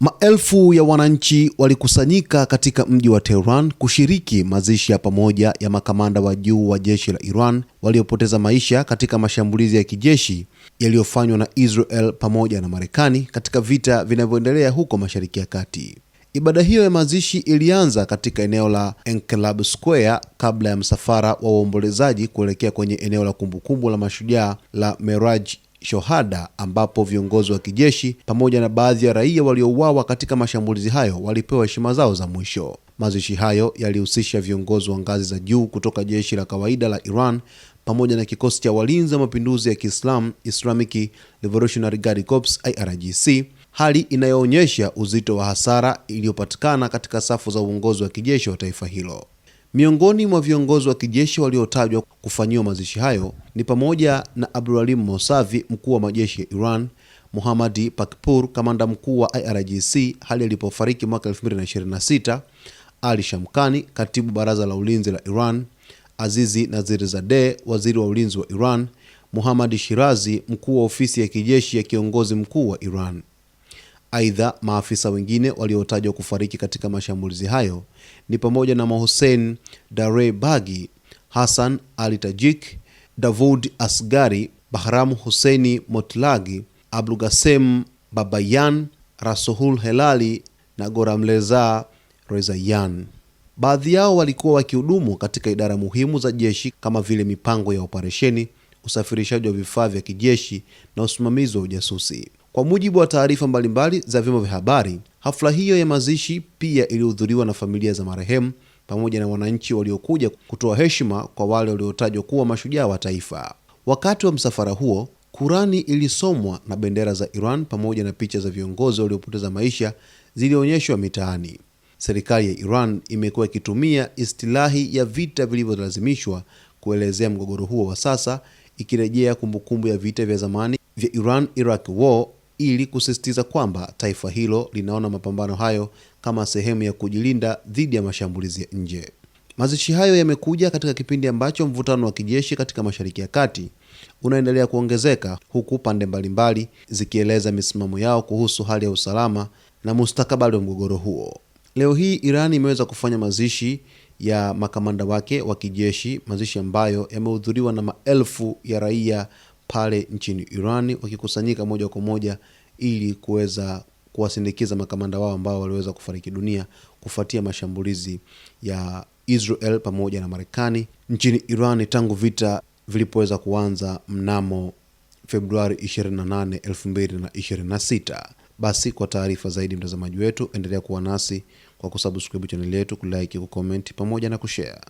Maelfu ya wananchi walikusanyika katika mji wa Tehran kushiriki mazishi ya pamoja ya makamanda wa juu wa jeshi la Iran waliopoteza maisha katika mashambulizi ya kijeshi yaliyofanywa na Israel pamoja na Marekani katika vita vinavyoendelea huko Mashariki ya Kati. Ibada hiyo ya mazishi ilianza katika eneo la Enqilab Square kabla ya msafara wa waombolezaji kuelekea kwenye eneo la kumbukumbu la mashujaa la Meraj Shohada, ambapo viongozi wa kijeshi pamoja na baadhi ya raia waliouawa katika mashambulizi hayo walipewa heshima zao za mwisho. Mazishi hayo yalihusisha viongozi wa ngazi za juu kutoka jeshi la kawaida la Iran pamoja na kikosi cha walinzi wa mapinduzi ya Kiislamu Islamic Revolutionary Guard Corps IRGC, hali inayoonyesha uzito wa hasara iliyopatikana katika safu za uongozi wa kijeshi wa taifa hilo. Miongoni mwa viongozi wa kijeshi waliotajwa kufanyiwa mazishi hayo ni pamoja na Abdulalim Mousavi, mkuu wa majeshi ya Iran, Muhammad Pakpur, kamanda mkuu wa IRGC hali alipofariki mwaka 2026, Ali Shamkhani, katibu baraza la ulinzi la Iran, Azizi Nazirzadeh, waziri wa ulinzi wa Iran, Muhammad Shirazi, mkuu wa ofisi ya kijeshi ya kiongozi mkuu wa Iran. Aidha, maafisa wengine waliotajwa kufariki katika mashambulizi hayo ni pamoja na Mohsen Darebagi, Hassan Ali Tajik, Davud Asgari, Bahram Husseini Motlagi, Abulgasem Babayan, Rasuhul Helali na Goramleza Rezayan. Baadhi yao walikuwa wakihudumu katika idara muhimu za jeshi kama vile mipango ya operesheni, usafirishaji wa vifaa vya kijeshi na usimamizi wa ujasusi. Kwa mujibu wa taarifa mbalimbali za vyombo vya habari, hafla hiyo ya mazishi pia ilihudhuriwa na familia za marehemu pamoja na wananchi waliokuja kutoa heshima kwa wale waliotajwa kuwa mashujaa wa taifa. Wakati wa msafara huo, Kurani ilisomwa na bendera za Iran pamoja na picha za viongozi waliopoteza maisha zilionyeshwa mitaani. Serikali ya Iran imekuwa ikitumia istilahi ya vita vilivyolazimishwa kuelezea mgogoro huo wa sasa, ikirejea kumbukumbu ya vita vya zamani vya Iran-Iraq War ili kusisitiza kwamba taifa hilo linaona mapambano hayo kama sehemu ya kujilinda dhidi ya mashambulizi ya nje. Mazishi hayo yamekuja katika kipindi ambacho mvutano wa kijeshi katika Mashariki ya Kati unaendelea kuongezeka, huku pande mbalimbali zikieleza misimamo yao kuhusu hali ya usalama na mustakabali wa mgogoro huo. Leo hii Iran imeweza kufanya mazishi ya makamanda wake wa kijeshi, mazishi ambayo yamehudhuriwa na maelfu ya raia pale nchini Iran, wakikusanyika moja kwa moja ili kuweza kuwasindikiza makamanda wao ambao waliweza kufariki dunia kufuatia mashambulizi ya Israel pamoja na Marekani nchini Iran tangu vita vilipoweza kuanza mnamo Februari 28, 2026. Basi kwa taarifa zaidi, mtazamaji wetu, endelea kuwa nasi kwa kusubscribe channel yetu, kulike, kucomment pamoja na kushare.